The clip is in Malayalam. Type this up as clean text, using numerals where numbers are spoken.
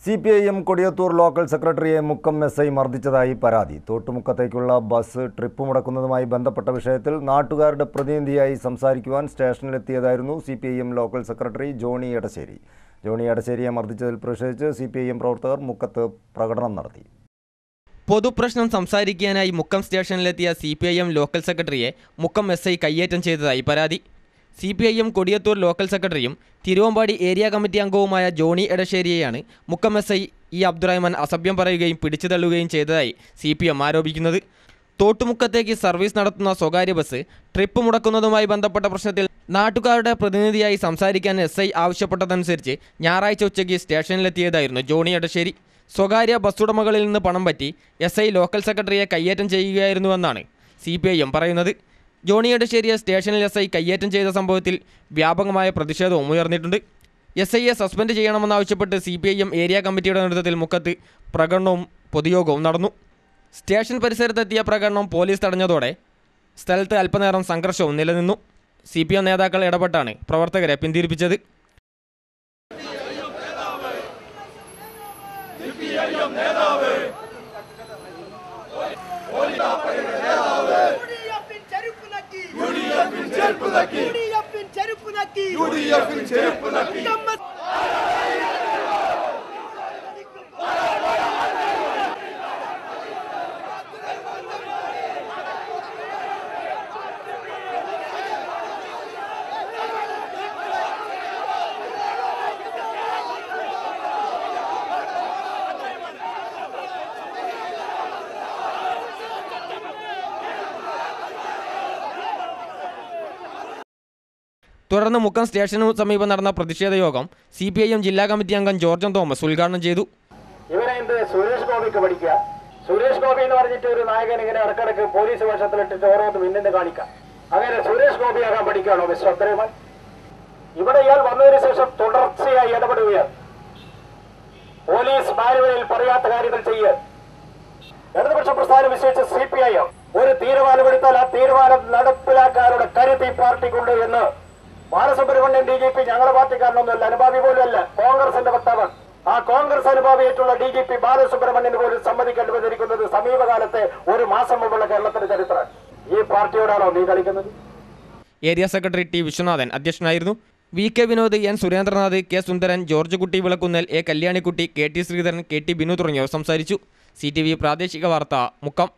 CPIM കൊടിയത്തൂർ ലോക്കൽ സെക്രട്ടറിയെ മുക്കം എസ്ഐ മർദ്ദിച്ചതായി പരാതി. തോട്ടുമുക്കത്തേക്കുള്ള ബസ് ട്രിപ്പ് മുടക്കുന്നതുമായി ബന്ധപ്പെട്ട വിഷയത്തിൽ നാട്ടുകാരുടെ പ്രതിനിധിയായി സംസാരിക്കുവാൻ സ്റ്റേഷനിലെത്തിയതായിരുന്നു CPIM local secretary Johny Edassery. Johny എടശ്ശേരിയെ മർദ്ദിച്ചതിൽ പ്രതിഷേധിച്ച് CPIM പ്രവർത്തകർ മുക്കത്ത് പ്രകടനം നടത്തി. പൊതുപ്രശ്നം സംസാരിക്കാനായി മുക്കം സ്റ്റേഷനിലെത്തിയ CPIM ലോക്കൽ സെക്രട്ടറിയെ മുക്കം എസ്ഐ കയ്യേറ്റം ചെയ്തതായി പരാതി. CPIM കൊടിയത്തൂർ ലോക്കൽ സെക്രട്ടറിയും തിരുവമ്പാടി ഏരിയ കമ്മിറ്റി അംഗവുമായ ജോണി എടശ്ശേരിയെയാണ് മുക്കം എസ്ഐ അബ്ദുറഹ്മാൻ അസഭ്യം പറയുകയും പിടിച്ചു തള്ളുകയും ചെയ്തതായി CPM ആരോപിക്കുന്നത്. തോട്ടുമുക്കത്തേക്ക് സർവീസ് നടത്തുന്ന സ്വകാര്യ ബസ് ട്രിപ്പ് മുടക്കുന്നതുമായി ബന്ധപ്പെട്ട പ്രശ്നത്തിൽ നാട്ടുകാരുടെ പ്രതിനിധിയായി സംസാരിക്കാൻ SI ആവശ്യപ്പെട്ടതനുസരിച്ച് ഞായറാഴ്ച ഉച്ചയ്ക്ക് സ്റ്റേഷനിലെത്തിയതായിരുന്നു ജോണി എടശ്ശേരി. സ്വകാര്യ ബസ്സുടമകളിൽ നിന്ന് പണം പറ്റി SI ലോക്കൽ സെക്രട്ടറിയെ കയ്യേറ്റം ചെയ്യുകയായിരുന്നുവെന്നാണ് CPIM പറയുന്നത്. ജോണി എടശ്ശേരിയെ സ്റ്റേഷനിൽ SI കയ്യേറ്റം ചെയ്ത സംഭവത്തിൽ വ്യാപകമായ പ്രതിഷേധവും ഉയർന്നിട്ടുണ്ട്. SIയെ സസ്പെൻഡ് ചെയ്യണമെന്നാവശ്യപ്പെട്ട് CPIM ഏരിയ കമ്മിറ്റിയുടെ നേതൃത്വത്തിൽ മുക്കത്ത് പ്രകടനവും പൊതുയോഗവും നടന്നു. സ്റ്റേഷൻ പരിസരത്തെത്തിയ പ്രകടനം പോലീസ് തടഞ്ഞതോടെ സ്ഥലത്ത് അല്പനേരം സംഘർഷവും നിലനിന്നു. CPM നേതാക്കൾ ഇടപെട്ടാണ് പ്രവർത്തകരെ പിന്തിരിപ്പിച്ചത്. തുടർന്ന് മുക്കം സ്റ്റേഷനു സമീപം നടന്ന പ്രതിഷേധ യോഗം CPIM ജില്ലാ കമ്മിറ്റി അംഗം ജോർജൻ തോമസ് ഉദ്ഘാടനം ചെയ്തു. ഇവരെ സുരേഷ് ഗോപിക്ക് പഠിക്കുക. സുരേഷ് ഗോപി എന്ന് പറഞ്ഞിട്ട് ഒരു നായകൻ ഇങ്ങനെ ഇടക്കിടക്ക് പോലീസ് വേഷത്തിലിട്ടിട്ട് ഓരോന്ന് മിന്നിന്ന് കാണിക്കാം. അങ്ങനെ സുരേഷ് ഗോപിയാകാൻ പഠിക്കുകയാണോ മിസ്റ്റർ അബ്ദുറഹ്മാൻ? ഇവിടെ ഇയാൾ വന്നതിന് ശേഷം തുടർച്ചയായി ഇടപെടുകയാണ്. പോലീസ് മാനുവലിൽ പറയാത്ത കാര്യങ്ങൾ ചെയ്യുക. ഇടതുപക്ഷ പ്രസ്ഥാനം വിശ്വസിച്ച CPIM ഒരു തീരുമാനമെടുത്താൽ ആ തീരുമാനം നടപ്പിലാക്കാനുള്ള കരുത്ത് ഈ പാർട്ടിക്കുണ്ട് എന്ന് ബാലസുബ്രഹ്മണ്യൻ DGP ഞങ്ങളുടെ പാർട്ടിക്കാരനൊന്നുമല്ല, അനുഭാവി പോലുമല്ല, കോൺഗ്രസിന്റെ വക്താവാണ്. ആ കോൺഗ്രസ് അനുഭാവിയായിട്ടുള്ള DGP ബാലസുബ്രഹ്മണ്യന് പോലും സമ്മതിക്കേണ്ടി വന്നിരിക്കുന്നത് സമീപകാലത്തെ ഒരു മാസം മുമ്പുള്ള കേരളത്തിന്റെ ചരിത്രമാണ്. ഈ പാർട്ടിയോടാണോ നീ കളിക്കുന്നത്? ഏരിയ സെക്രട്ടറി T വിശ്വനാഥൻ അധ്യക്ഷനായിരുന്നു. VK Vinod, N Surendranath, K സുന്ദരൻ, ജോർജ് കുട്ടി വിളക്കുന്നൽ, A Kalyanikutty, KT Sreedharan, KT Binu തുടങ്ങിയവർ സംസാരിച്ചു. CTV പ്രാദേശിക വാർത്ത മുക്കം.